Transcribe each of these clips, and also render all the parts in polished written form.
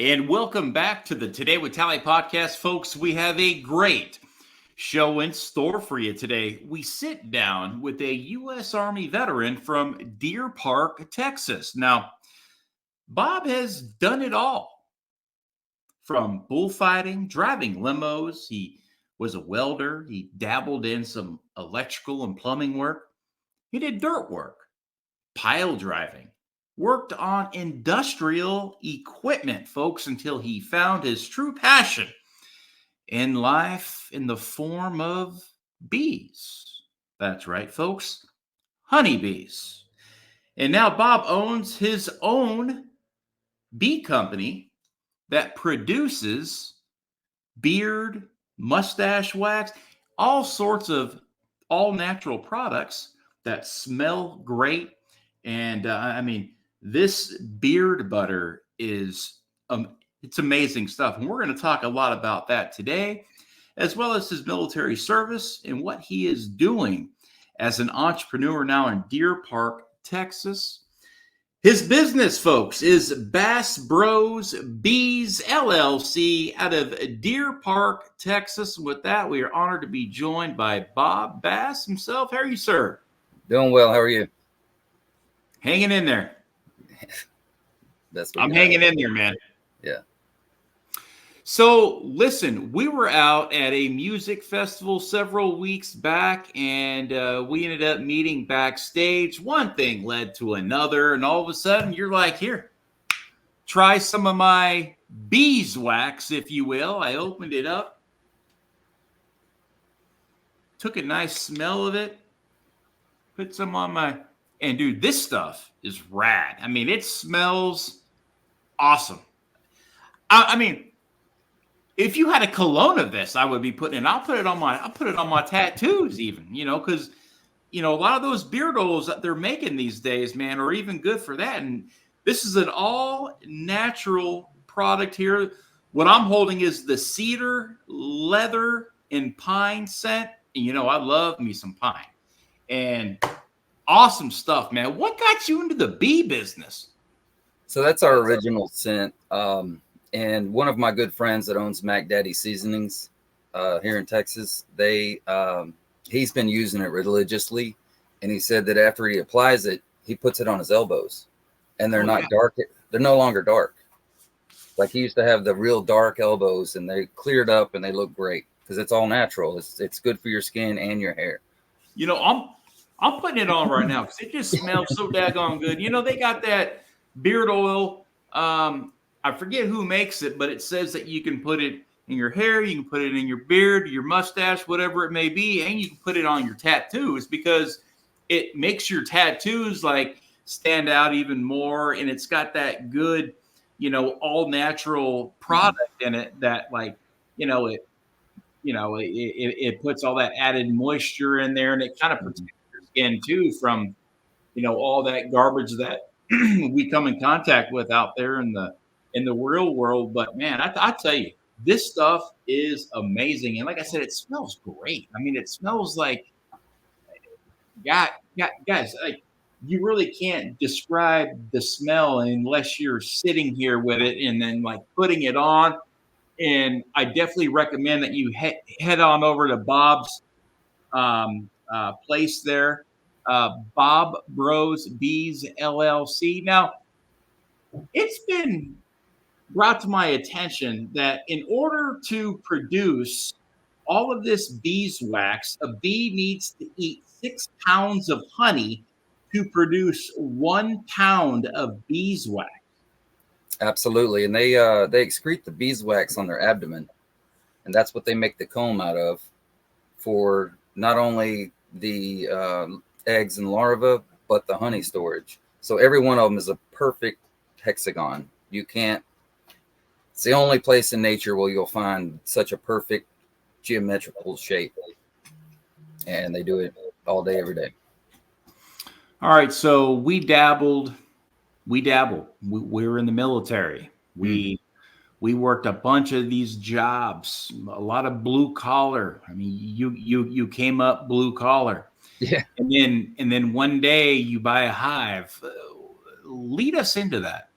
And welcome back to the Today with Tally podcast, folks. We have a great show in store for you today. We sit down with a U.S. Army veteran from Deer Park, Texas. Now, Bob has done it all, from bullfighting, driving limos. He was a welder. He dabbled in some electrical and plumbing work. He did dirt work, pile driving, worked on industrial equipment, folks, until he found his true passion in life in the form of bees. That's right, folks, honeybees. And now Bob owns his own bee company that produces beard, mustache wax, all sorts of all natural products that smell great. And this beard butter is it's amazing stuff. And we're going to talk a lot about that today, as well as his military service and what he is doing as an entrepreneur now in Deer Park, Texas. His business, folks, is Bass Bros Bees LLC out of Deer Park, Texas. With that, we are honored to be joined by Bob Bass himself. How are you, sir? Doing well. How are you? Hanging in there. I'm hanging in there, man. Yeah. So listen, we were out at a music festival several weeks back, and we ended up meeting backstage. One thing led to another, and all of a sudden you're like, here, try some of my beeswax, if you will. I opened it up, took a nice smell of it, put some on my, and dude, this stuff is rad. I mean, it smells awesome. I mean, if you had a cologne of this, I would be putting it. I'll put it on my tattoos, even, because a lot of those beard oils that they're making these days, man, are even good for that. And this is an all natural product here. What I'm holding is the cedar, leather, and pine scent. And I love me some pine. And awesome stuff, man. What got you into the bee business? So that's our original scent. And one of my good friends that owns Mac Daddy Seasonings here in Texas, he's been using it religiously. And he said that after he applies it, he puts it on his elbows. And they're not dark. They're no longer dark. Like he used to have the real dark elbows, and they cleared up and they look great because it's all natural. It's good for your skin and your hair. I'm putting it on right now because it just smells so daggone good. They got that beard oil. I forget who makes it, but it says that you can put it in your hair, you can put it in your beard, your mustache, whatever it may be, and you can put it on your tattoos because it makes your tattoos like stand out even more. And it's got that good, all natural product in it that it puts all that added moisture in there, and it kind of protects your skin too from, all that garbage that we come in contact with out there in the real world. But man, I tell you, this stuff is amazing. And like I said, it smells great. I mean, it smells like, guys, like you really can't describe the smell unless you're sitting here with it and then like putting it on. And I definitely recommend that you head on over to Bob's place there, Bob Bros Bees LLC. Now, it's been brought to my attention that in order to produce all of this beeswax, a bee needs to eat 6 pounds of honey to produce 1 pound of beeswax. Absolutely. And they excrete the beeswax on their abdomen, and that's what they make the comb out of for not only the eggs and larvae, but the honey storage. So every one of them is a perfect hexagon. It's the only place in nature where you'll find such a perfect geometrical shape. And they do it all day, every day. All right. So we dabbled. We were in the military. We worked a bunch of these jobs, a lot of blue collar. I mean, you came up blue collar. Yeah. And then one day you buy a hive. Lead us into that.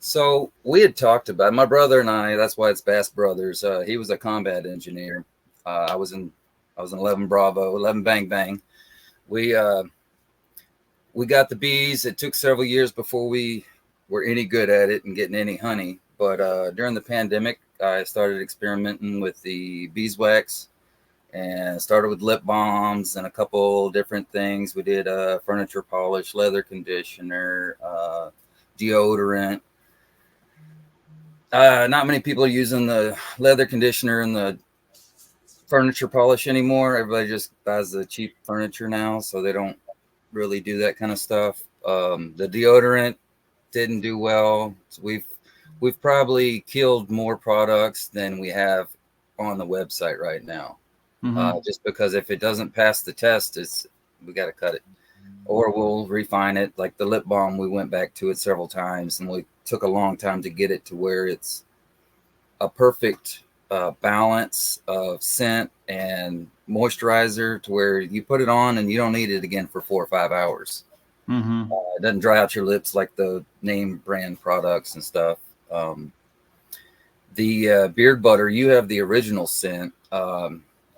So we had talked about my brother and I. That's why it's Bass Brothers. He was a combat engineer. I was in 11 Bravo, 11 Bang Bang. We got the bees. It took several years before we were any good at it and getting any honey. But during the pandemic, I started experimenting with the beeswax and started with lip balms and a couple different things. We did furniture polish, leather conditioner, deodorant. Not many people are using the leather conditioner and the furniture polish anymore. Everybody just buys the cheap furniture now, so they don't really do that kind of stuff. The deodorant didn't do well. So we've probably killed more products than we have on the website right now. Just because if it doesn't pass the test, we got to cut it, or we'll refine it. Like the lip balm, we went back to it several times, and we took a long time to get it to where it's a perfect balance of scent and moisturizer to where you put it on and you don't need it again for 4 or 5 hours. It doesn't dry out your lips like the name brand products and stuff. The beard butter, you have the original scent. A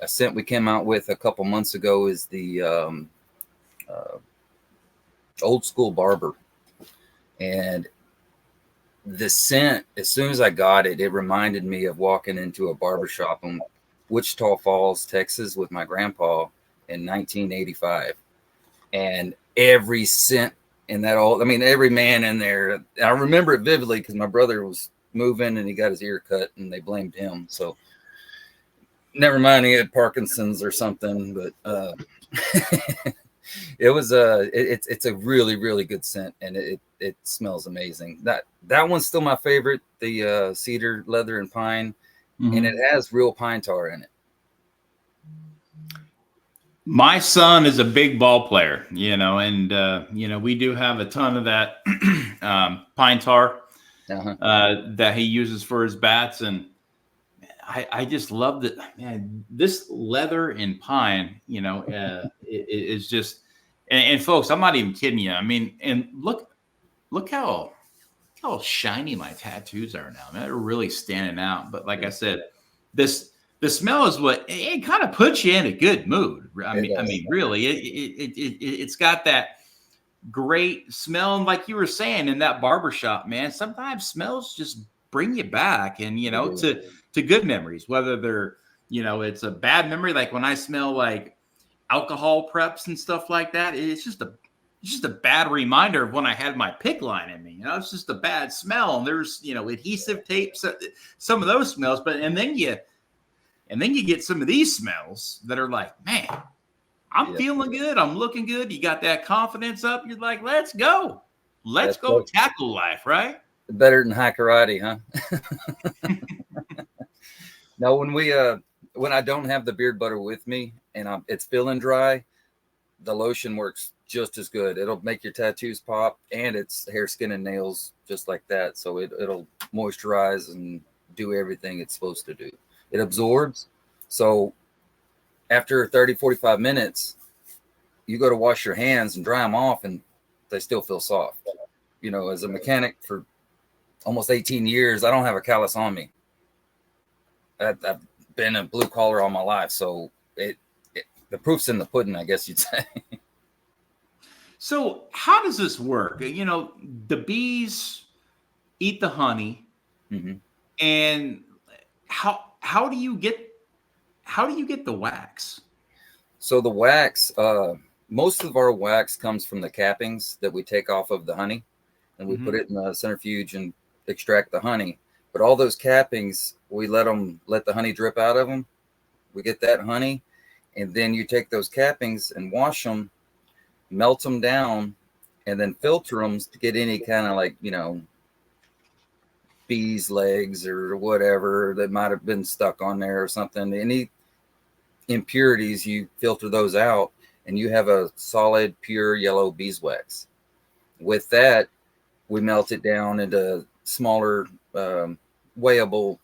scent we came out with a couple months ago is the Old School Barber. And the scent, as soon as I got it, it reminded me of walking into a barbershop in Wichita Falls, Texas with my grandpa in 1985. And every scent in that every man in there, I remember it vividly because my brother was moving and he got his ear cut and they blamed him. So never mind, he had Parkinson's or something, but it was it's a really, really good scent, and it smells amazing. That one's still my favorite, the cedar, leather, and pine, and it has real pine tar in it. My son is a big ball player, and we do have a ton of that pine tar that he uses for his bats, and I just love that, man. This leather and pine, it is just, and folks, I'm not even kidding you. I mean, and look how shiny my tattoos are now. Man, they're really standing out. But like I said, the smell is what it kind of puts you in a good mood. I mean, really, it's got that great smell, and like you were saying in that barbershop, man, sometimes smells just bring you back, and to good memories, whether they're it's a bad memory, like when I smell like alcohol preps and stuff like that. It's just a bad reminder of when I had my pick line in me. It's just a bad smell, and there's adhesive tapes, some of those smells, and then you get some of these smells that are like, man, I'm feeling good. I'm looking good. You got that confidence up. You're like, let's go. Let's go tackle life, right? Better than high karate, huh? No, when I don't have the beard butter with me and it's feeling dry, the lotion works just as good. It'll make your tattoos pop, and it's hair, skin, and nails just like that. So it'll moisturize and do everything it's supposed to do. It absorbs. So after 30, 45 minutes, you go to wash your hands and dry them off, and they still feel soft. As a mechanic for almost 18 years, I don't have a callus on me. I've been a blue collar all my life. So the proof's in the pudding, I guess you'd say. So how does this work? The bees eat the honey, and how do you get the wax? So the wax, most of our wax comes from the cappings that we take off of the honey, and we put it in the centrifuge and extract the honey. But all those cappings, we let the honey drip out of them. We get that honey, and then you take those cappings and wash them, melt them down, and then filter them to get any kind of bees' legs or whatever that might have been stuck on there or something. Any impurities, you filter those out, and you have a solid, pure yellow beeswax. With that, we melt it down into smaller weighable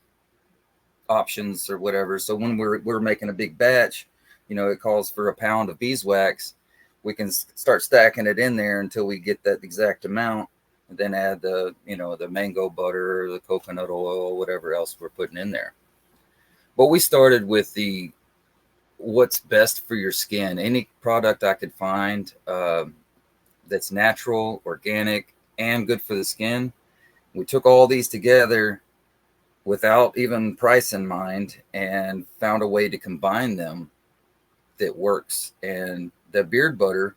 options or whatever. So when we're making a big batch, it calls for a pound of beeswax. We can start stacking it in there until we get that exact amount. and then add the, the mango butter, the coconut oil, whatever else we're putting in there. But we started with what's best for your skin. Any product I could find that's natural, organic, and good for the skin. We took all these together without even price in mind and found a way to combine them that works. And the beard butter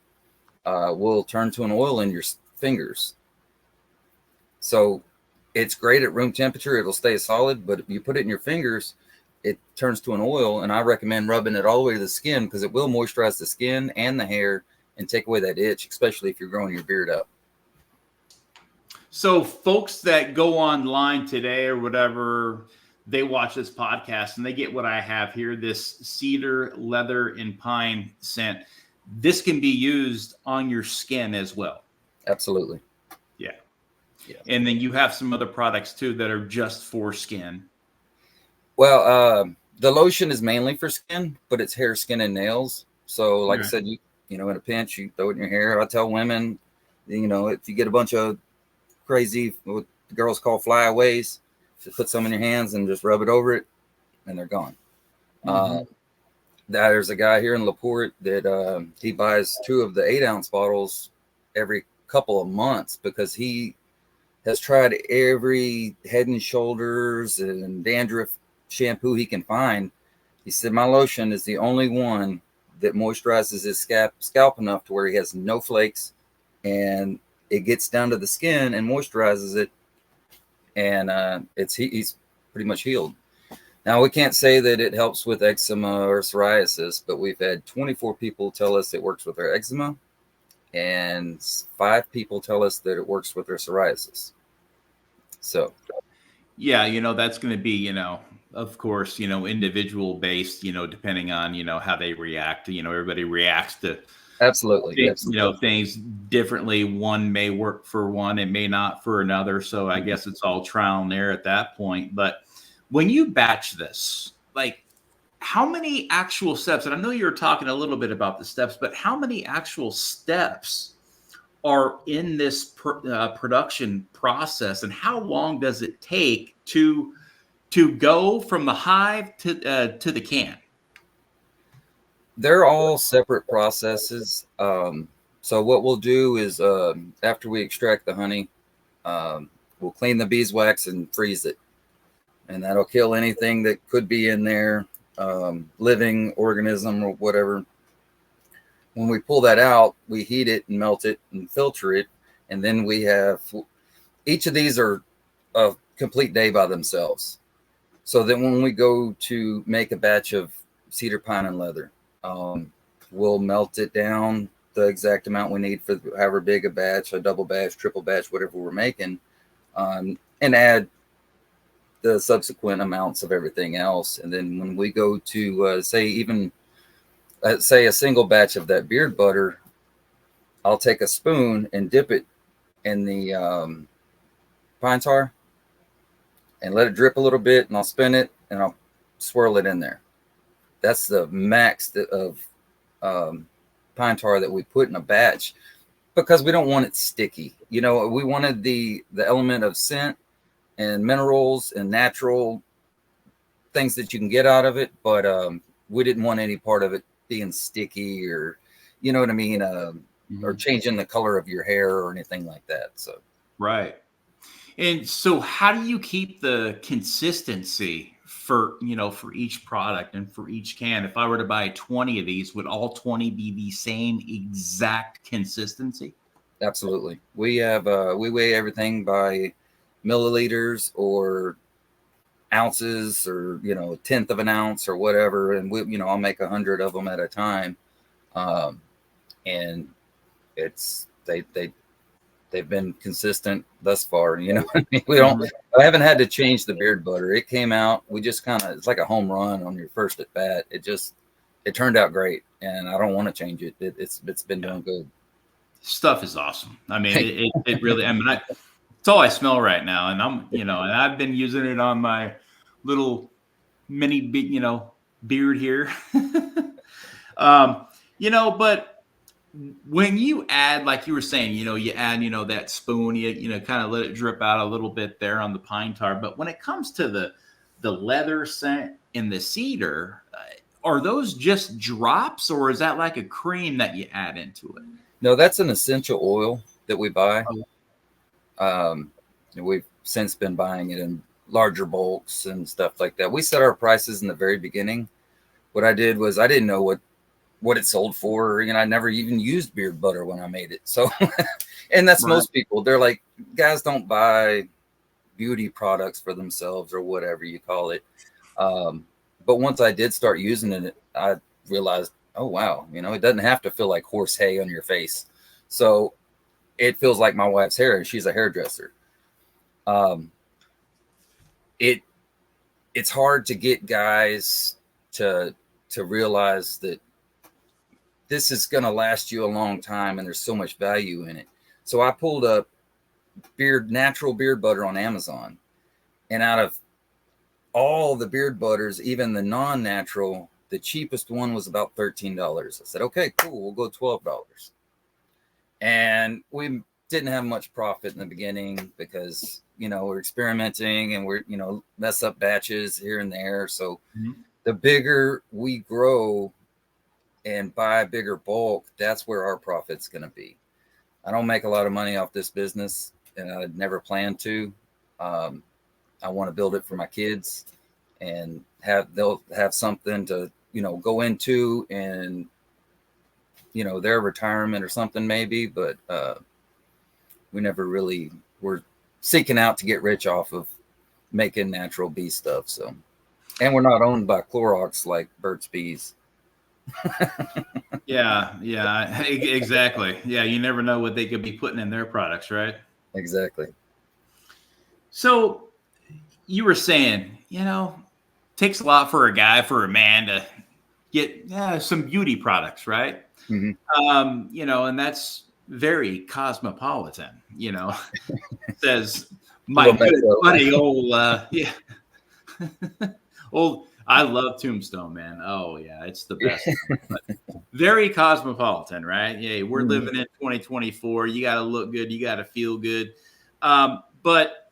will turn to an oil in your fingers. So it's great at room temperature. It'll stay solid, but if you put it in your fingers, it turns to an oil. And I recommend rubbing it all the way to the skin because it will moisturize the skin and the hair and take away that itch, especially if you're growing your beard up. So folks that go online today or whatever, they watch this podcast and they get what I have here, this cedar, leather, and pine scent. This can be used on your skin as well. Absolutely. Yeah. And then you have some other products too that are just for skin. Well, the lotion is mainly for skin, but it's hair, skin, and nails. So like I said, you know, in a pinch, you throw it in your hair. I tell women, you know, if you get a bunch of crazy, what the girls call flyaways, just put some in your hands and just rub it over it and they're gone. There's a guy here in LaPorte that he buys 2 of the 8-ounce bottles every couple of months because he has tried every Head and Shoulders and dandruff shampoo he can find. He said, my lotion is the only one that moisturizes his scalp enough to where he has no flakes and it gets down to the skin and moisturizes it. And he's pretty much healed. Now, we can't say that it helps with eczema or psoriasis, but we've had 24 people tell us it works with their eczema and 5 people tell us that it works with their psoriasis. So, yeah, you know, that's going to be, you know, of course, you know, individual based, you know, depending on, you know, how they react. You know, everybody reacts to absolutely, things, you know, things differently. One may work for one, it may not for another. So I guess it's all trial and error at that point. But when you batch this, like, how many actual steps, and I know you were talking a little bit about the steps, but how many actual steps are in this production process, and how long does it take to go from the hive to the can? They're all separate processes. So what we'll do is after we extract the honey, we'll clean the beeswax and freeze it. And that'll kill anything that could be in there, living organism or whatever. When we pull that out, we heat it and melt it and filter it. And then we have, each of these are a complete day by themselves. So then when we go to make a batch of cedar, pine, and leather, we'll melt it down the exact amount we need for however big a batch, a double batch, triple batch, whatever we're making, and add the subsequent amounts of everything else. And then when we go to say a single batch of that beard butter, I'll take a spoon and dip it in the pine tar and let it drip a little bit, and I'll spin it and I'll swirl it in there. That's the max of pine tar that we put in a batch because we don't want it sticky. You know, we wanted the element of scent and minerals and natural things that you can get out of it, but we didn't want any part of it being sticky or, you know what I mean, or changing the color of your hair or anything like that. So right. And so how do you keep the consistency for, you know, for each product and for each can? If I were to buy 20 of these, would all 20 be the same exact consistency? Absolutely. We have we weigh everything by milliliters or ounces or, you know, 1/10 of an ounce or whatever. And we, you know, I'll make 100 of them at a time. And it's, they've been consistent thus far. You know, I mean, I haven't had to change the beard butter. It came out, we just kind of, it's like a home run on your first at bat. It turned out great and I don't want to change it. It's been doing good. Stuff is awesome. I mean, it really, I mean, it's all I smell right now. And I'm, you know, and I've been using it on my little mini, you know, beard here. You know, but when you add, like you were saying, you add, that spoon, you kind of let it drip out a little bit there on the pine tar. But when it comes to the leather scent and the cedar, are those just drops, or is that like a cream that you add into it? No, that's an essential oil that we buy. Oh. We've since been buying it in larger bulks and stuff like that. We set our prices in the very beginning. What I did was I didn't know what it sold for. I never even used beard butter when I made it. So, and that's Right. most people. They're like, guys don't buy beauty products for themselves or whatever you call it. But once I did start using it, I realized, oh, wow, it doesn't have to feel like horse hay on your face. So it feels like my wife's hair, and she's a hairdresser. It's hard to get guys to realize that this is going to last you a long time and there's so much value in it. So I pulled up natural beard butter on Amazon, and out of all the beard butters, even the non-natural, the cheapest one was about $13. I said, okay, cool, we'll go $12. And we didn't have much profit in the beginning because, we're experimenting and we're, mess up batches here and there. So the bigger we grow and buy bigger bulk, that's where our profit's going to be. I don't make a lot of money off this business, and I never plan to. I want to build it for my kids and they'll have something to, go into and, their retirement or something maybe, but we never really were seeking out to get rich off of making natural bee stuff. So, and we're not owned by Clorox like Burt's Bees. Yeah, exactly. Yeah, you never know what they could be putting in their products, right? Exactly. So you were saying, takes a lot for a man to get some beauty products, right? Mm-hmm. And that's very cosmopolitan, says my good buddy, I love Tombstone, man. Oh yeah, it's the best. But very cosmopolitan, right? Yeah, we're living in 2024. You got to look good. You got to feel good. But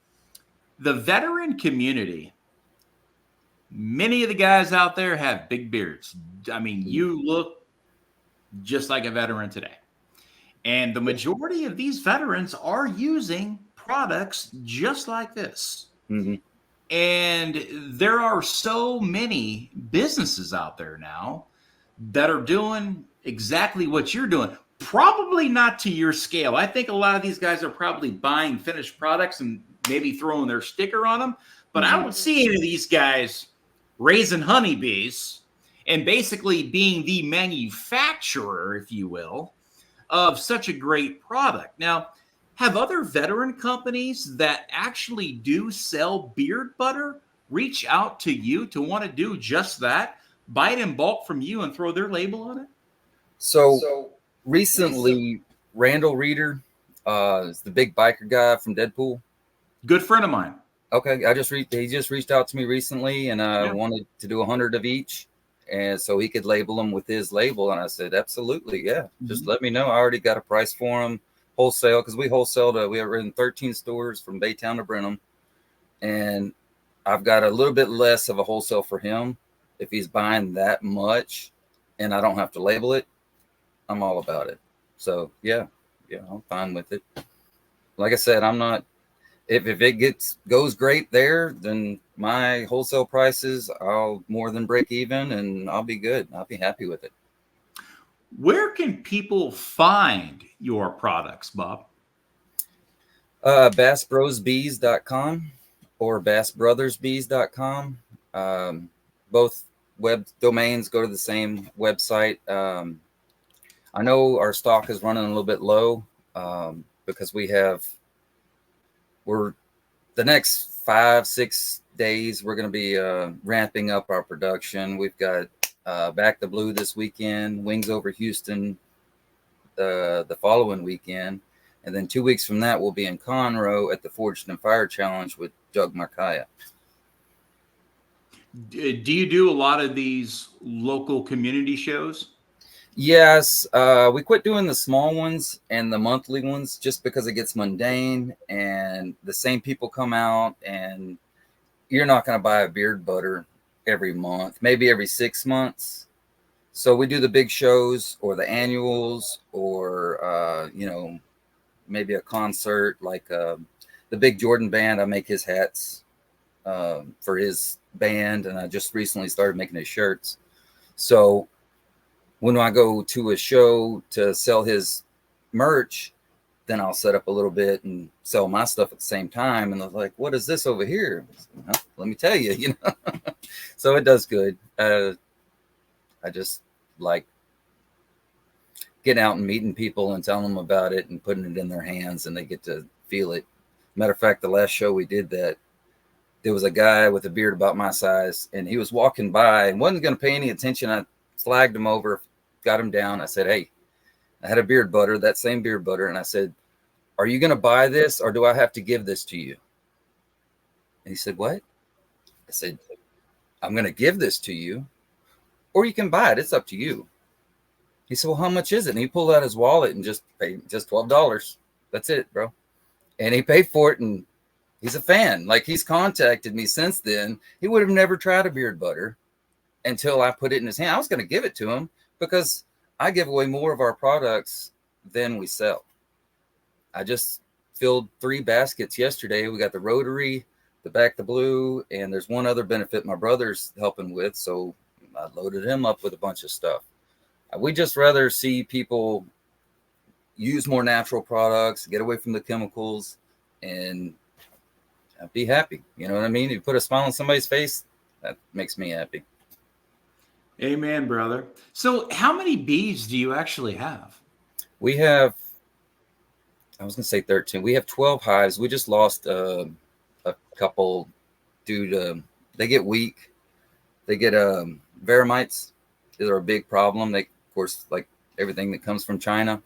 the veteran community, many of the guys out there have big beards. I mean, you look just like a veteran today. And the majority of these veterans are using products just like this. Mm-hmm. And there are so many businesses out there now that are doing exactly what you're doing. Probably not to your scale. I think a lot of these guys are probably buying finished products and maybe throwing their sticker on them. But I don't see any of these guys raising honeybees and basically being the manufacturer, if you will, of such a great product. Now, have other veteran companies that actually do sell beard butter reach out to you to want to do just that? Buy it in bulk from you and throw their label on it? So recently, Randall Reeder is the big biker guy from Deadpool. Good friend of mine. Okay, he just reached out to me recently, and I wanted to do 100 of each, and so he could label them with his label. And I said, absolutely, yeah. Just let me know. I already got a price for them, wholesale, because we wholesale we are in 13 stores from Baytown to Brenham, and I've got a little bit less of a wholesale for him if he's buying that much, and I don't have to label it. I'm all about it. So yeah, I'm fine with it. Like I said, I'm not. If it goes great there, then my wholesale prices, I'll more than break even, and I'll be good. I'll be happy with it. Where can people find your products, Bob? BassBrosBees.com or BassBrothersBees.com. Both web domains go to the same website. I know our stock is running a little bit low because we're the next 5-6 days, we're going to be ramping up our production. We've got Back the Blue this weekend, Wings Over Houston the following weekend. And then 2 weeks from that, we'll be in Conroe at the Forged and Fire Challenge with Doug Markaya. Do you do a lot of these local community shows? Yes, we quit doing the small ones and the monthly ones just because it gets mundane and the same people come out, and you're not going to buy a beard butter every month, maybe every 6 months. So we do the big shows or the annuals, or maybe a concert like the big Jordan band. I make his hats for his band, and I just recently started making his shirts. So when I go to a show to sell his merch, then I'll set up a little bit and sell my stuff at the same time. And they're like, "What is this over here?" Well, let me tell you, So it does good. I just like getting out and meeting people and telling them about it and putting it in their hands, and they get to feel it. Matter of fact, the last show we did that, there was a guy with a beard about my size, and he was walking by and wasn't going to pay any attention. I flagged him over, got him down. I said, "Hey, I had a beard butter, that same beard butter." And I said, "Are you going to buy this, or do I have to give this to you?" And he said, "What?" I said, "I'm going to give this to you, or you can buy it. It's up to you." He said, "Well, how much is it?" And he pulled out his wallet and just paid just $12. That's it, bro. And he paid for it, and he's a fan. Like, he's contacted me since then. He would have never tried a beard butter until I put it in his hand. I was going to give it to him because I give away more of our products than we sell. I just filled 3 baskets yesterday. We got the Rotary, the Back the Blue, and there's one other benefit my brother's helping with. So I loaded him up with a bunch of stuff. We just rather see people use more natural products, get away from the chemicals, and be happy. You know what I mean? You put a smile on somebody's face, that makes me happy. Amen, brother. So how many bees do you actually have? We have, I was going to say 13. We have 12 hives. We just lost a couple due to, they get weak. They get vermites. They're a big problem. They, of course, like everything that comes from China,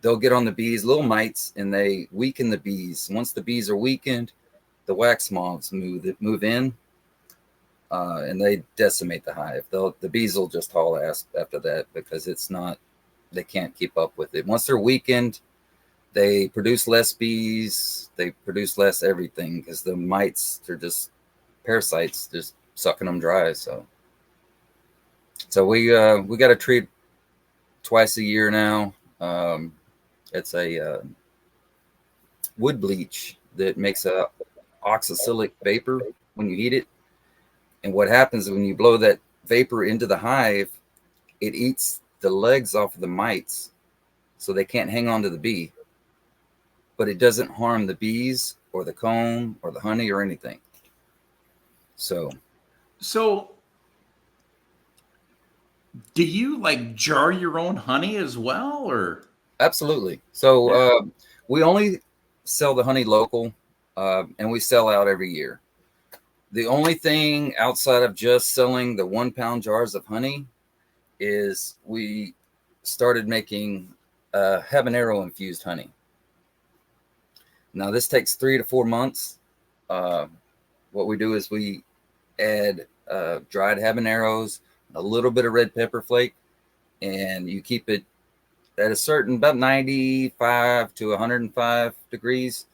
they'll get on the bees, little mites, and they weaken the bees. Once the bees are weakened, the wax moths move in, and they decimate the hive. The bees will just haul ass after that because they can't keep up with it. Once they're weakened, they produce less bees. They produce less everything because the mites, they're just parasites, just sucking them dry. So we got to treat twice a year now. It's a wood bleach that makes a oxalic vapor when you heat it. And what happens when you blow that vapor into the hive, it eats the legs off of the mites so they can't hang on to the bee. But it doesn't harm the bees or the comb or the honey or anything. So do you like jar your own honey as well, or? absolutely. So we only sell the honey local, and we sell out every year. The only thing outside of just selling the 1 pound jars of honey is we started making habanero infused honey. Now this takes 3 to 4 months. What we do is we add dried habaneros, a little bit of red pepper flake, and you keep it at a certain, about 95 to 105 degrees.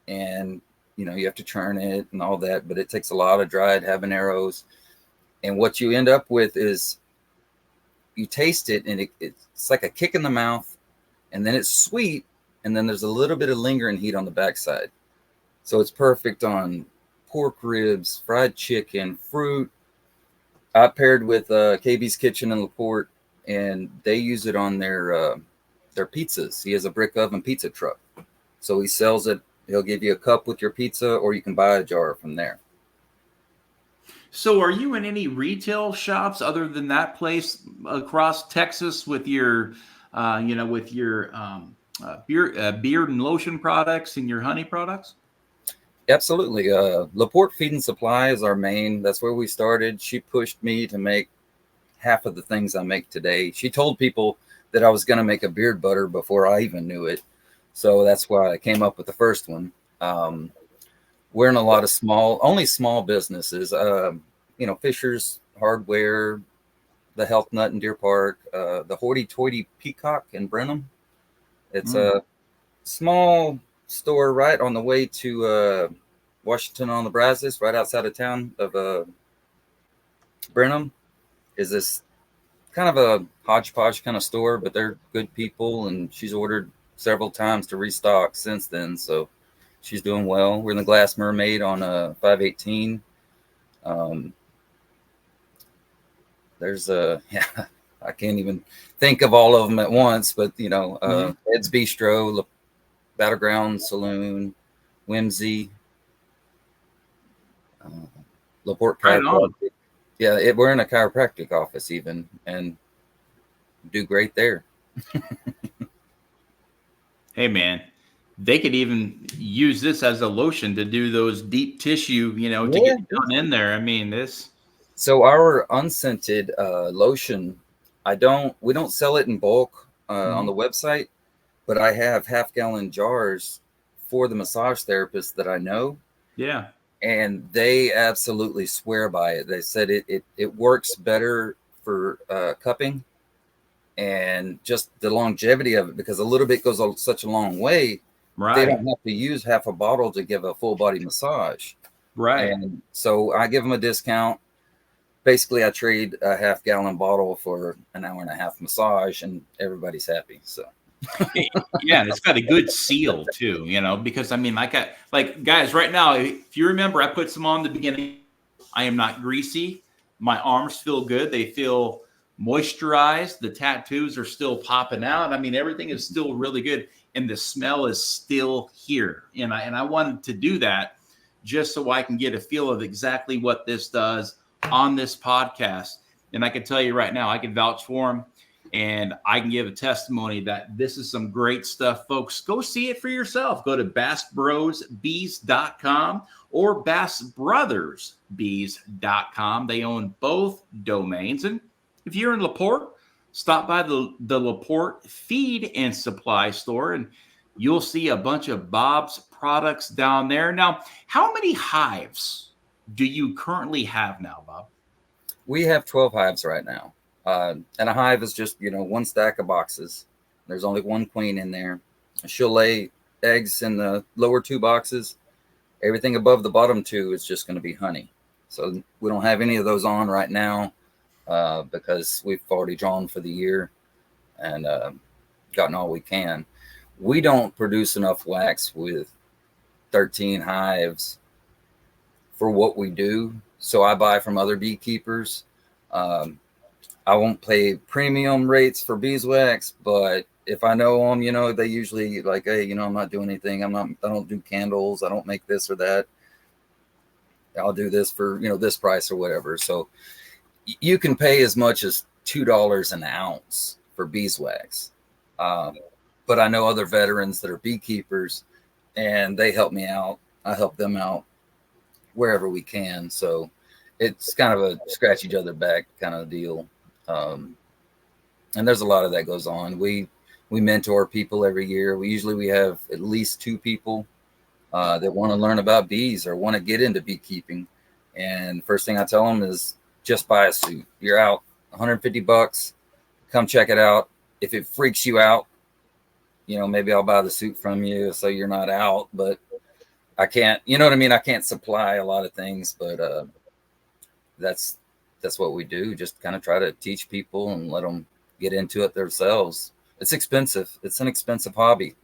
And, you have to churn it and all that, but it takes a lot of dried habaneros. And what you end up with is you taste it, and it's like a kick in the mouth, and then it's sweet, and then there's a little bit of lingering heat on the backside. So it's perfect on pork ribs, fried chicken, fruit. I paired with KB's Kitchen in LaPorte, and they use it on their pizzas. He has a brick oven pizza truck, so he sells it. He'll give you a cup with your pizza, or you can buy a jar from there. So are you in any retail shops other than that place across Texas with your, beard and lotion products and your honey products? Absolutely. LaPorte Feed and Supply is our main. That's where we started. She pushed me to make half of the things I make today. She told people that I was going to make a beard butter before I even knew it. So that's why I came up with the first one. We're in a lot of only small businesses, Fisher's Hardware, the Health Nut in Deer Park, the Hoity Toity Peacock in Brenham. It's a small store right on the way to Washington on the Brazos, right outside of town of Brenham. Is this kind of a hodgepodge kind of store, but they're good people, and she's ordered several times to restock since then, so she's doing well. We're in the Glass Mermaid on 518. There's yeah, I can't even think of all of them at once, but Ed's Bistro, Battleground Saloon, Whimsy, LaPorte Chiropractic. Yeah, we're in a chiropractic office even, and do great there. Hey, man, they could even use this as a lotion to do those deep tissue, to get down in there. I mean, this. So our unscented lotion, we don't sell it in bulk on the website, but I have half-gallon jars for the massage therapists that I know. Yeah. And they absolutely swear by it. They said it works better for cupping and just the longevity of it, because a little bit goes such a long way. Right. They don't have to use half a bottle to give a full body massage. Right. And so I give them a discount. Basically, I trade a half-gallon bottle for an hour and a half massage, and everybody's happy. So. Yeah, and it's got a good seal too, because I mean, like guys, right now, if you remember, I put some on the beginning. I am not greasy. My arms feel good. They feel moisturized. The tattoos are still popping out. I mean, everything is still really good, and the smell is still here. And I wanted to do that just so I can get a feel of exactly what this does on this podcast. And I can tell you right now, I can vouch for them. And I can give a testimony that this is some great stuff, folks. Go see it for yourself. Go to bassbrosbees.com or bassbrothersbees.com. They own both domains. And if you're in LaPorte, stop by the LaPorte Feed and Supply store, and you'll see a bunch of Bob's products down there. Now, how many hives do you currently have now, Bob? We have 12 hives right now. And a hive is just, one stack of boxes. There's only one queen in there. She'll lay eggs in the lower two boxes. Everything above the bottom two is just going to be honey. So we don't have any of those on right now because we've already drawn for the year and gotten all we can. We don't produce enough wax with 13 hives for what we do. So I buy from other beekeepers. I won't pay premium rates for beeswax, but if I know them, they usually like, hey, I'm not doing anything. I don't do candles. I don't make this or that. I'll do this for, this price or whatever. So you can pay as much as $2 an ounce for beeswax. But I know other veterans that are beekeepers and they help me out. I help them out wherever we can. So it's kind of a scratch each other back kind of deal. And there's a lot of that goes on. We mentor people every year. We have at least 2 people that want to learn about bees or want to get into beekeeping. And the first thing I tell them is just buy a suit. You're out $150. Come check it out. If it freaks you out, maybe I'll buy the suit from you so you're not out. But I can't, I can't supply a lot of things, but that's what we do. Just kind of try to teach people and let them get into it themselves. It's expensive. It's an expensive hobby.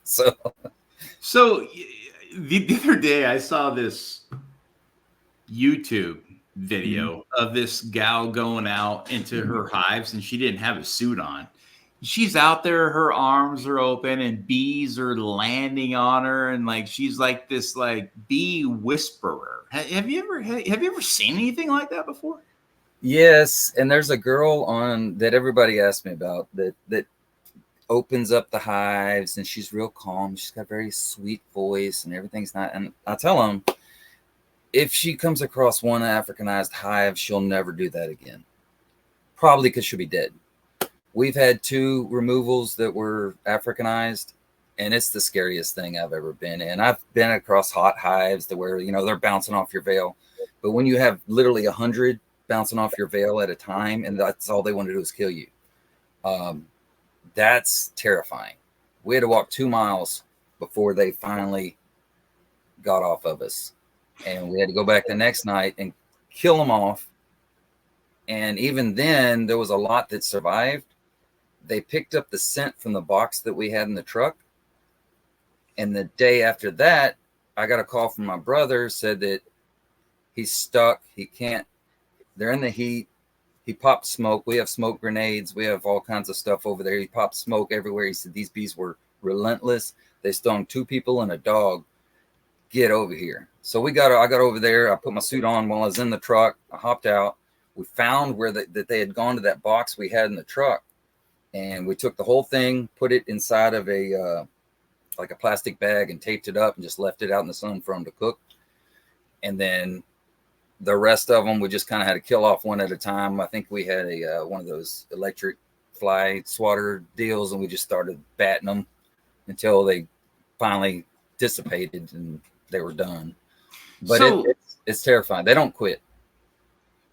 So the other day I saw this YouTube video of this gal going out into her hives, and she didn't have a suit on. She's out there, her arms are open and bees are landing on her, and like she's like this like bee whisperer. Have you ever seen anything like that before? Yes, and there's a girl on that everybody asks me about that opens up the hives, and she's real calm. She's got a very sweet voice, and everything's not. And I tell them, if she comes across one Africanized hive, she'll never do that again. Probably because she'll be dead. We've had 2 removals that were Africanized, and it's the scariest thing I've ever been in. I've been across hot hives to where, they're bouncing off your veil. But when you have literally 100 bouncing off your veil at a time, and that's all they want to do is kill you. That's terrifying. We had to walk 2 miles before they finally got off of us, and we had to go back the next night and kill them off. And even then, there was a lot that survived. They picked up the scent from the box that we had in the truck. And the day after that, I got a call from my brother, said that he's stuck. He can't, they're in the heat. He popped smoke. We have smoke grenades. We have all kinds of stuff over there. He popped smoke everywhere. He said these bees were relentless. They stung 2 people and a dog. Get over here. So I got over there. I put my suit on while I was in the truck. I hopped out. We found where that they had gone to that box we had in the truck. And we took the whole thing, put it inside of a plastic bag and taped it up and just left it out in the sun for them to cook. And then the rest of them, we just kind of had to kill off one at a time. I think we had one of those electric fly swatter deals, and we just started batting them until they finally dissipated and they were done. But so, it's terrifying. They don't quit.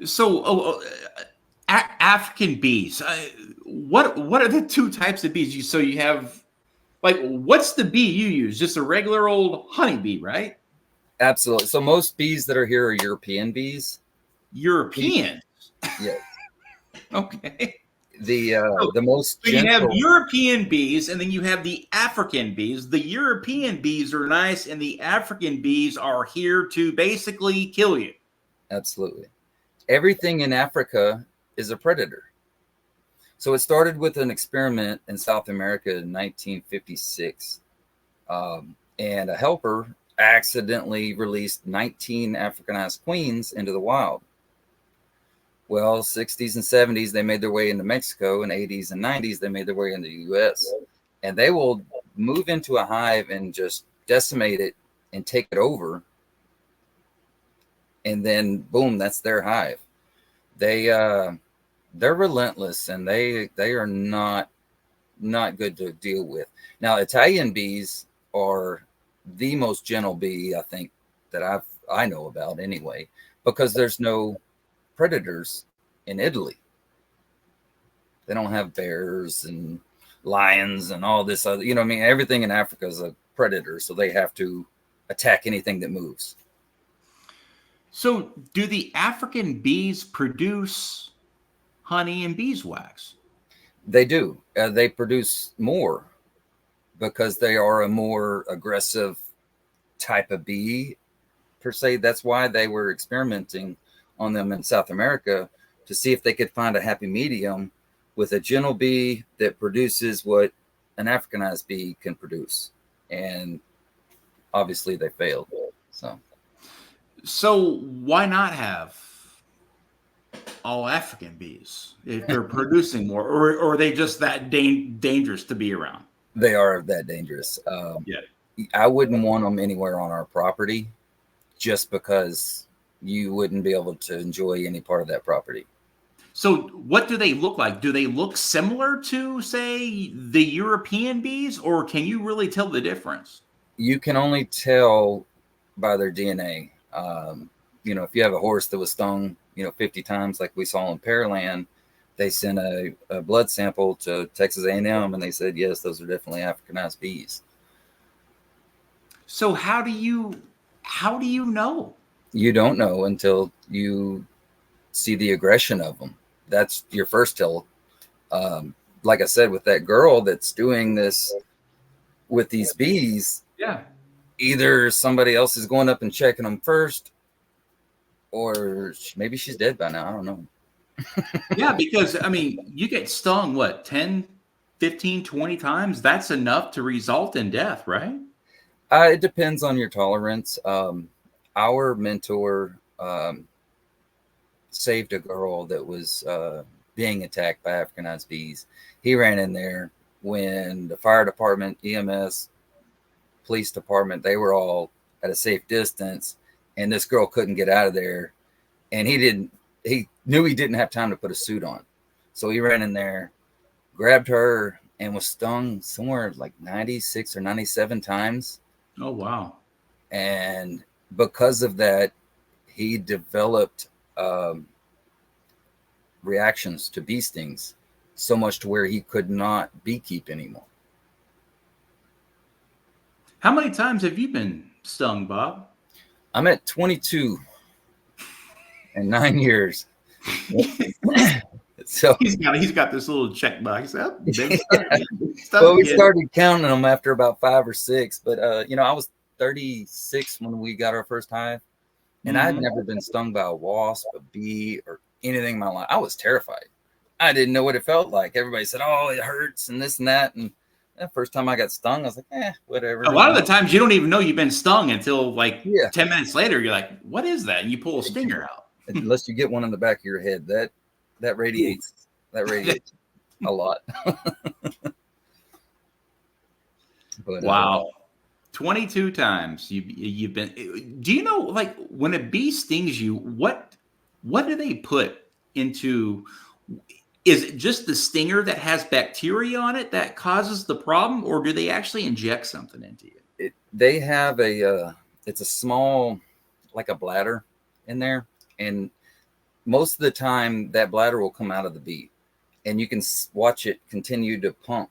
So African bees, what are the 2 types of bees? So you have, like, what's the bee you use? Just a regular old honeybee, right? Absolutely. So most bees that are here are European bees. Yeah. Okay. The most so you have European bees, and then you have the African bees. The European bees are nice, and the African bees are here to basically kill you. Absolutely. Everything in Africa is a predator. So it started with an experiment in South America in 1956. And a helper accidentally released 19 Africanized queens into the wild. Well, 60s and 70s, they made their way into Mexico, and 80s and 90s, they made their way into the US. And they will move into a hive and just decimate it and take it over. And then, boom, that's their hive. They're relentless, and they are not good to deal with. Now, Italian bees are the most gentle bee, I think, that I know about anyway, because there's no predators in Italy. They don't have bears and lions and all this other, everything in Africa is a predator, so they have to attack anything that moves. So do the African bees produce honey and beeswax? They do. They produce more because they are a more aggressive type of bee, per se. That's why they were experimenting on them in South America to see if they could find a happy medium with a gentle bee that produces what an Africanized bee can produce. And obviously they failed. So why not have all African bees if they're producing more, or are they just that dangerous to be around? They are that dangerous. I wouldn't want them anywhere on our property just because you wouldn't be able to enjoy any part of that property. So what do they look like? Do they look similar to, say, the European bees, or can you really tell the difference? You can only tell by their DNA. If you have a horse that was stung, 50 times, like we saw in Pearland, they sent a blood sample to Texas A&M, and they said, yes, those are definitely Africanized bees. So how do you know? You don't know until you see the aggression of them. That's your first tell. Like I said, with that girl that's doing this with these bees, either somebody else is going up and checking them first, or maybe she's dead by now. I don't know. Yeah, because, you get stung, 10, 15, 20 times? That's enough to result in death, right? It depends on your tolerance. Our mentor saved a girl that was being attacked by Africanized bees. He ran in there when the fire department, EMS, police department, they were all at a safe distance, and this girl couldn't get out of there. And he knew he didn't have time to put a suit on. So he ran in there, grabbed her, and was stung somewhere like 96 or 97 times. Oh, wow. And because of that, he developed reactions to bee stings, so much to where he could not beekeep anymore. How many times have you been stung, Bob? I'm at 22 and 9 years. So he's got this little checkbox. Oh, well, we started counting them after about 5 or 6, but I was 36 when we got our first hive, and I had never been stung by a wasp, a bee, or anything in my life. I was terrified. I didn't know what it felt like. Everybody said, "Oh, it hurts," and this and that. And the first time I got stung, I was like, whatever. A lot of the times you don't even know you've been stung until like 10 minutes later. You're like, what is that? And you pull a stinger out. Unless you get one in the back of your head, that radiates a lot. But, wow. 22 times you've been. Do you know, like, when a bee stings you, what do they put into? Is it just the stinger that has bacteria on it that causes the problem, or do they actually inject something into you? They have it's a small, like a bladder in there, and most of the time that bladder will come out of the bee, and you can watch it continue to pump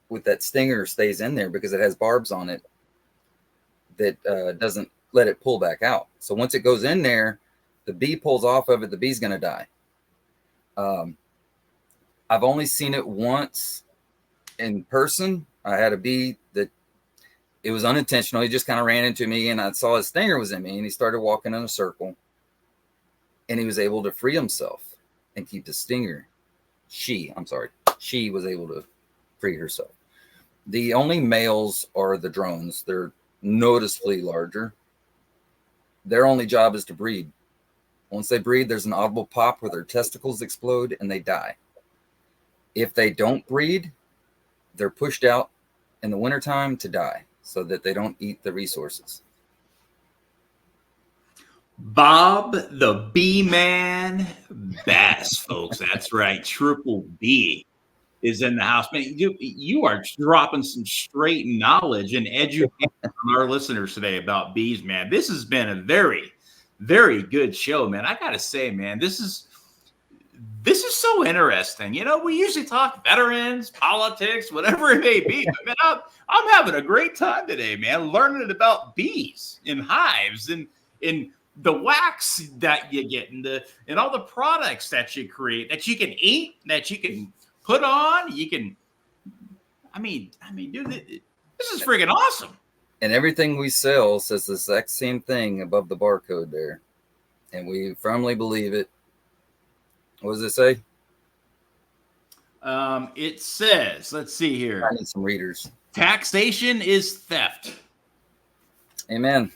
with that stinger stays in there because it has barbs on it that doesn't let it pull back out. So once it goes in there, the bee pulls off of it, the bee's going to die. I've only seen it once in person. I had a bee that it was unintentional. He just kind of ran into me, and I saw his stinger was in me, and he started walking in a circle, and he was able to free himself and keep the stinger. She was able to free herself. The only males are the drones. They're noticeably larger. Their only job is to breed. Once they breed, there's an audible pop where their testicles explode and they die. If they don't breed, they're pushed out in the wintertime to die so that they don't eat the resources. Bob the Bee Man Bass, folks. That's right. Triple B is in the house. Man, you are dropping some straight knowledge and education from our listeners today about bees, man. This has been a very, very good show, man. I gotta say, man, this is so interesting. We usually talk veterans, politics, whatever it may be. But man, I'm having a great time today, man, learning about bees and hives and the wax that you get and all the products that you create, that you can eat, that you can put on. You can, dude, this is freaking awesome. And everything we sell says the exact same thing above the barcode there. And we firmly believe it. What does it say? It says, let's see here. I need some readers. Taxation is theft. Amen.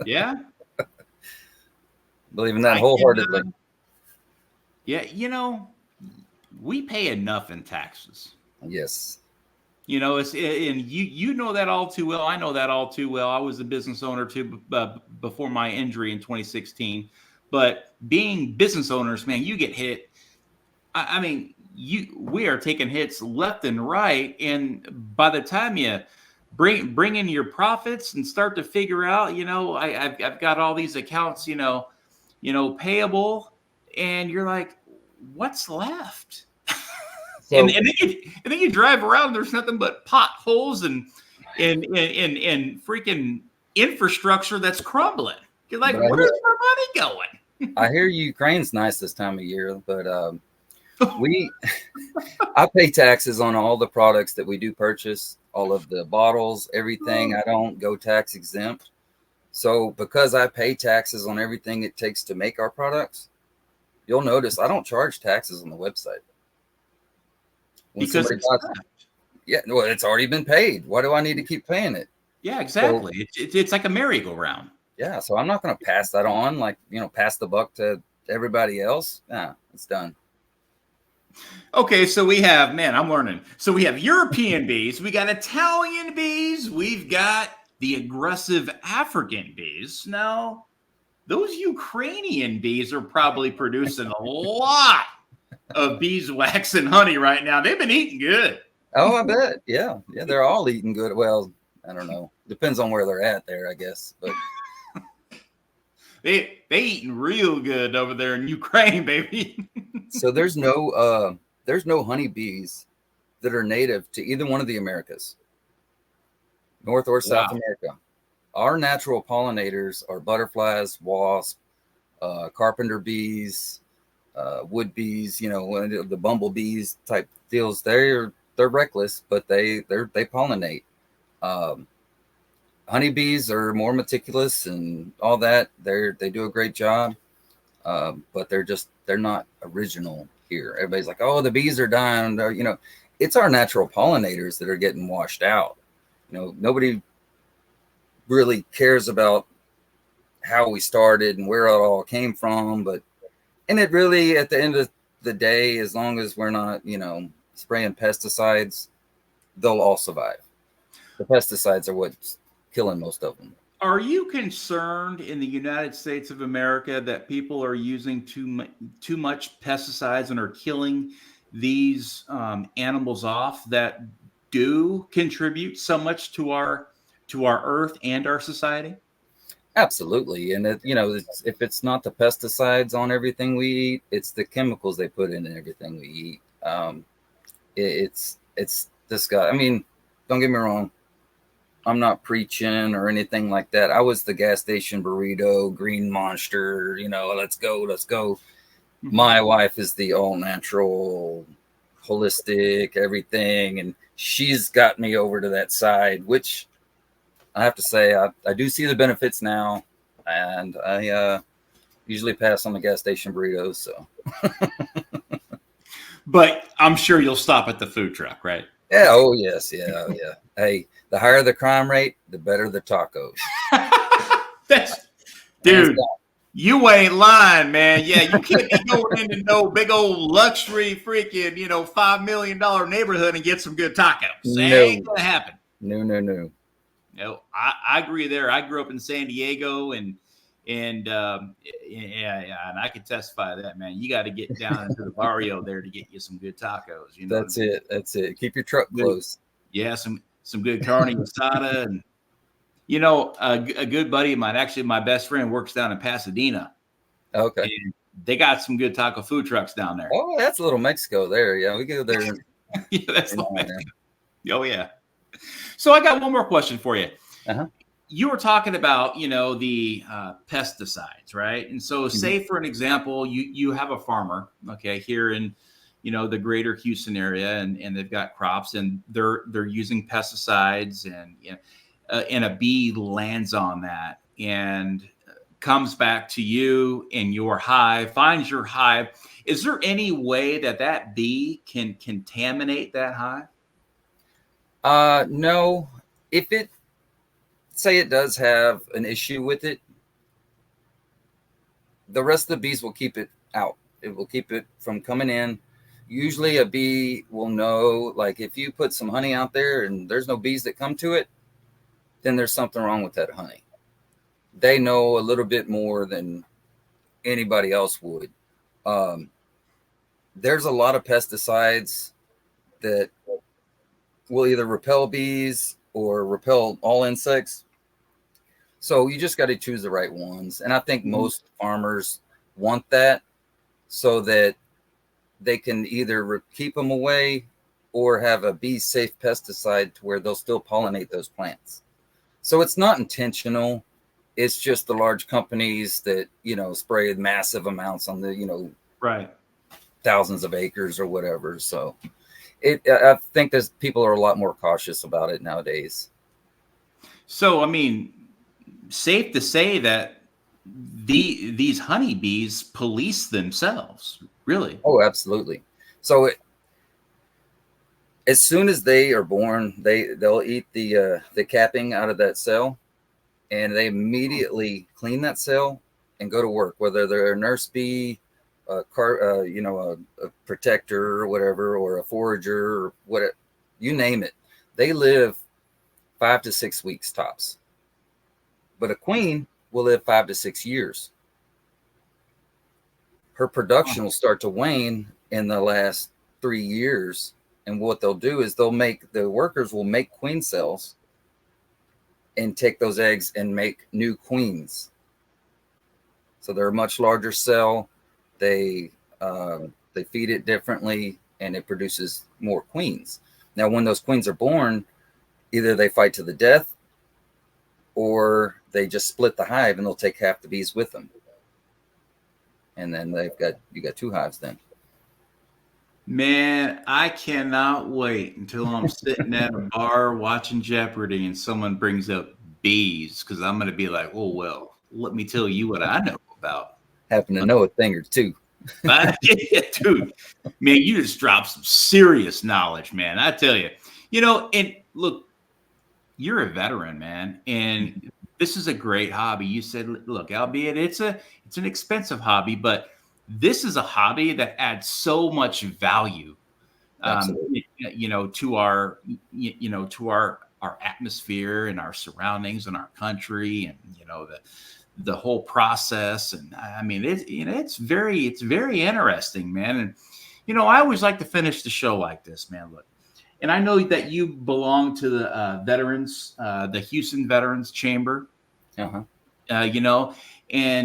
Yeah. Believe in that wholeheartedly. Yeah, we pay enough in taxes. Yes. It's and you know that all too well. I know that all too well. I was a business owner too before my injury in 2016. But being business owners, man, you get hit. We are taking hits left and right, and by the time you bring in your profits and start to figure out, I've got all these accounts, payable, and you're like, what's left? So, and then you drive around, and there's nothing but potholes and freaking infrastructure that's crumbling. You're like, where's our money going? I hear Ukraine's nice this time of year, but I pay taxes on all the products that we do purchase, all of the bottles, everything. I don't go tax exempt. So because I pay taxes on everything it takes to make our products, you'll notice I don't charge taxes on the website. Because it's already been paid. Why do I need to keep paying it? Yeah, exactly. So, it's like a merry-go-round. Yeah, so I'm not going to pass that on, pass the buck to everybody else. Nah, it's done. Okay, so we have, I'm learning. So we have European bees, we got Italian bees, we've got the aggressive African bees. Now, those Ukrainian bees are probably producing a lot of beeswax and honey right now. They've been eating good. Oh, I bet. Yeah, they're all eating good. Well, I don't know. Depends on where they're at there, I guess. But They eating real good over there in Ukraine, baby. So there's no honeybees that are native to either one of the Americas, North or South Wow. America. Our natural pollinators are butterflies, wasps, carpenter bees, wood bees, the bumblebees type deals. They're reckless, but they pollinate. Um, Honeybees are more meticulous and all that. They do a great job, but they're not original here. Everybody's like, oh, the bees are dying. It's our natural pollinators that are getting washed out. Nobody really cares about how we started and where it all came from, and it really, at the end of the day, as long as we're not, spraying pesticides, they'll all survive. The pesticides are what's killing most of them. Are you concerned in the United States of America that people are using too much pesticides and are killing these animals off that do contribute so much to our earth and our society? Absolutely. And if it's not the pesticides on everything we eat, it's the chemicals they put in everything we eat. It's this guy. I mean, don't get me wrong. I'm not preaching or anything like that. I was the gas station burrito, green monster, let's go. Mm-hmm. My wife is the all natural, holistic, everything. And she's got me over to that side, which I have to say, I do see the benefits now. And I usually pass on the gas station burritos. So, but I'm sure you'll stop at the food truck, right? yeah. Oh, yes. Yeah. Oh, yeah. Hey, the higher the crime rate, the better the tacos. Dude, you ain't lying, man. Yeah, you can't be going into no big old luxury freaking, $5 million neighborhood and get some good tacos. No. That ain't gonna happen. No. I agree there. I grew up in San Diego, and and I can testify to that, man. You got to get down into the barrio there to get you some good tacos. That's it. Keep your truck close. Yeah, some good carne asada, and a good buddy of mine, actually my best friend, works down in Pasadena. Okay. And they got some good taco food trucks down there. Oh, that's a little Mexico there. Yeah, we go there. Yeah, that's Mexico. Oh yeah. So I got one more question for you. Uh-huh. You were talking about, the pesticides, right? And so say for an example, you have a farmer, okay, here in, the greater Houston area, and they've got crops and they're using pesticides, and a bee lands on that and comes back to you in your hive, finds your hive. Is there any way that bee can contaminate that hive? No. If it does have an issue with it, the rest of the bees will keep it out. It will keep it from coming in. Usually a bee will know, like if you put some honey out there and there's no bees that come to it, then there's something wrong with that honey. They know a little bit more than anybody else would. There's a lot of pesticides that will either repel bees or repel all insects. So you just got to choose the right ones. And I think most farmers want that so that they can either keep them away or have a bee safe pesticide to where they'll still pollinate those plants. So it's not intentional. It's just the large companies that, spray massive amounts on the, right, thousands of acres or whatever. So I think people are a lot more cautious about it nowadays. So, I mean, safe to say that these honeybees police themselves, really? Oh, absolutely. So as soon as they are born, they'll eat the capping out of that cell, and they immediately clean that cell and go to work, whether they're a nurse bee, a protector or whatever, or a forager or whatever, you name it. They live 5 to 6 weeks tops. But a queen will live 5 to 6 years. Her production will start to wane in the last 3 years. And what they'll do is the workers will make queen cells and take those eggs and make new queens. So they're a much larger cell. They feed it differently, and it produces more queens. Now, when those queens are born, either they fight to the death, or they just split the hive, and they'll take half the bees with them. And then you got 2 hives then. Man, I cannot wait until I'm sitting at a bar watching Jeopardy and someone brings up bees, because I'm going to be like, oh, well, let me tell you what I know about. Happen to know a thing or two. Dude, man, you just dropped some serious knowledge, man. I tell you, and look, you're a veteran, man, and this is a great hobby. You said, look, albeit it's an expensive hobby, but this is a hobby that adds so much value, to our, our atmosphere and our surroundings and our country, and the whole process. And I mean, it's very interesting, man. And I always like to finish the show like this, man. Look, and I know that you belong to the veterans, the Houston Veterans Chamber. And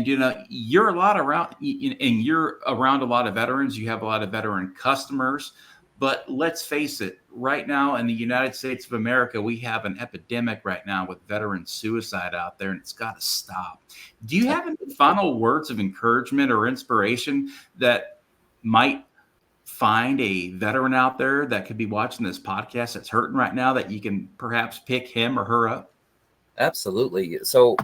you're a lot around, and you're around a lot of veterans. You have a lot of veteran customers. But let's face it, right now in the United States of America, we have an epidemic right now with veteran suicide out there, and it's got to stop. Do you have any final words of encouragement or inspiration that might find a veteran out there that could be watching this podcast that's hurting right now, that you can perhaps pick him or her up? Absolutely. So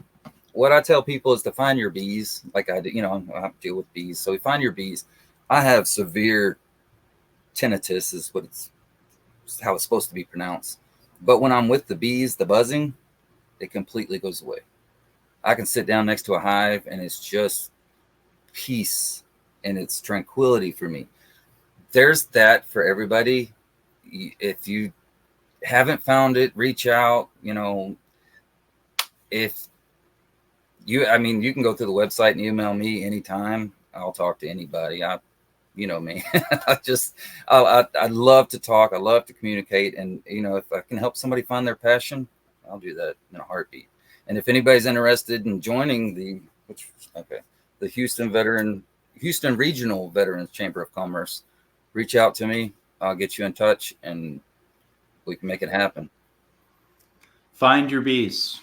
what I tell people is to find your bees, like I do. I have to deal with bees. So you find your bees. I have severe tinnitus, is how it's supposed to be pronounced. But when I'm with the bees, the buzzing, it completely goes away. I can sit down next to a hive, and it's just peace and it's tranquility for me. There's that for everybody. If you haven't found it, reach out. If you can go through the website and email me anytime. I'll talk to anybody. You know me. I love to talk. I love to communicate. And, if I can help somebody find their passion, I'll do that in a heartbeat. And if anybody's interested in joining the Houston Regional Veterans Chamber of Commerce, reach out to me. I'll get you in touch, and we can make it happen. Find your bees.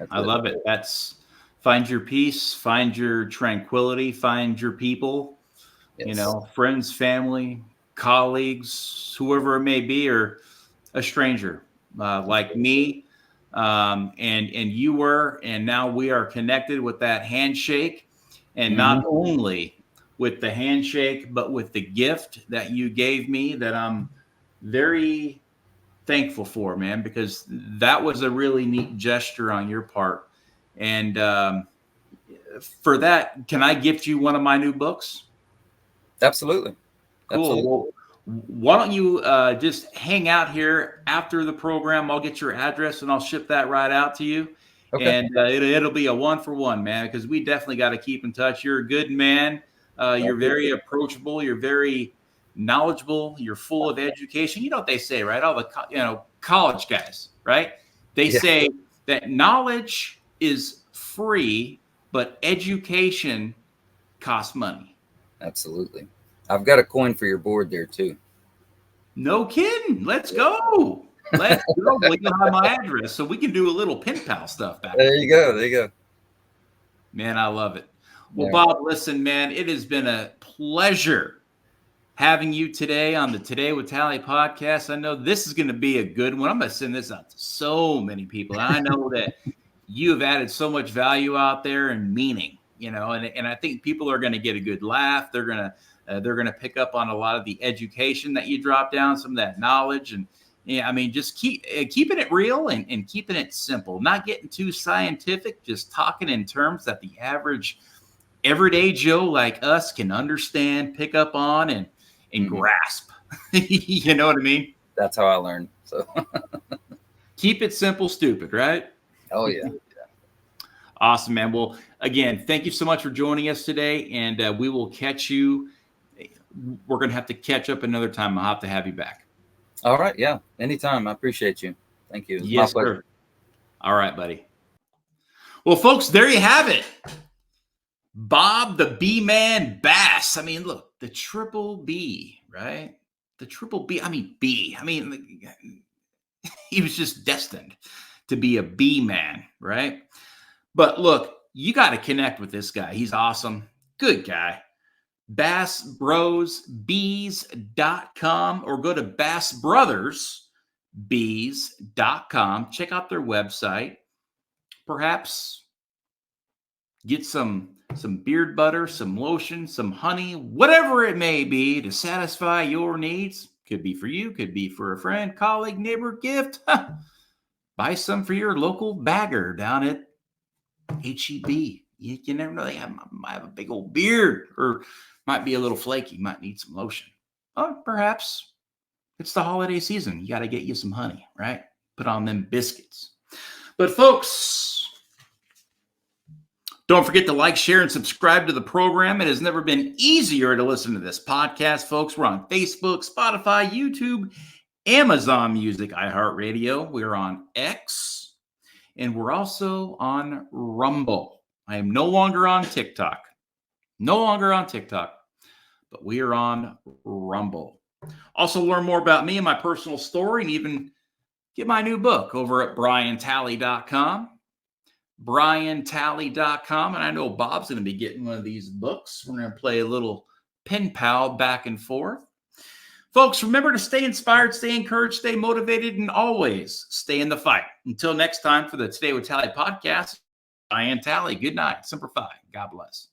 I love it. That's find your peace, find your tranquility, find your people. Yes. Friends, family, colleagues, whoever it may be, or a stranger like me, and you were, and now we are connected with that handshake, and not only with the handshake, but with the gift that you gave me, that I'm very thankful for, man, because that was a really neat gesture on your part. And for that, can I gift you one of my new books? Absolutely. Cool. Absolutely. Well, why don't you just hang out here after the program? I'll get your address and I'll ship that right out to you. Okay. And it'll be a 1-for-1, man, because we definitely got to keep in touch. You're a good man. You're very approachable. You're very knowledgeable. You're full of education. You know what they say, right? All the college guys, right? They say that knowledge is free, but education costs money. Absolutely. I've got a coin for your board there too. No kidding. Let's go. Well, you'll have my address, so we can do a little pen pal stuff back there. You go. There you go. Man, I love it. Well, Bob, listen, man, it has been a pleasure having you today on the Today with Tally podcast. I know this is going to be a good one. I'm going to send this out to so many people. And I know that you have added so much value out there and meaning. And I think people are going to get a good laugh. They're going to pick up on a lot of the education that you drop down, some of that knowledge, and just keeping it real and keeping it simple, not getting too scientific, just talking in terms that the average everyday Joe like us can understand, pick up on, and grasp. You know what I mean? That's how I learned. So keep it simple, stupid, right? Oh yeah. Awesome, man. Well, again, thank you so much for joining us today, and we will catch you. We're going to have to catch up another time. I'll have to have you back. All right. Yeah. Anytime. I appreciate you. Thank you. Yes, sir. All right, buddy. Well, folks, there you have it. Bob the B-Man Bass. I mean, look, the triple B, right? The triple B. I mean, B. I mean, he was just destined to be a B-man, right? But look, you got to connect with this guy. He's awesome. Good guy. BassBrosBees.com or go to BassBrothersBees.com. Check out their website. Perhaps get some beard butter, some lotion, some honey, whatever it may be to satisfy your needs. Could be for you, could be for a friend, colleague, neighbor, gift. Buy some for your local bagger down at HEB. You never know. They might have a big old beard or might be a little flaky, might need some lotion. Or perhaps it's the holiday season. You got to get you some honey, right? Put on them biscuits. But folks, don't forget to like, share, and subscribe to the program. It has never been easier to listen to this podcast, folks. We're on Facebook, Spotify, YouTube, Amazon Music, iHeartRadio. We're on X, and we're also on Rumble. I am no longer on TikTok. But we are on Rumble. Also learn more about me and my personal story and even get my new book over at BrianTalley.com. BrianTalley.com. And I know Bob's going to be getting one of these books. We're going to play a little pen pal back and forth. Folks, remember to stay inspired, stay encouraged, stay motivated, and always stay in the fight. Until next time for the Today with Tally podcast, Brian Talley. Good night. Semper Fi. God bless.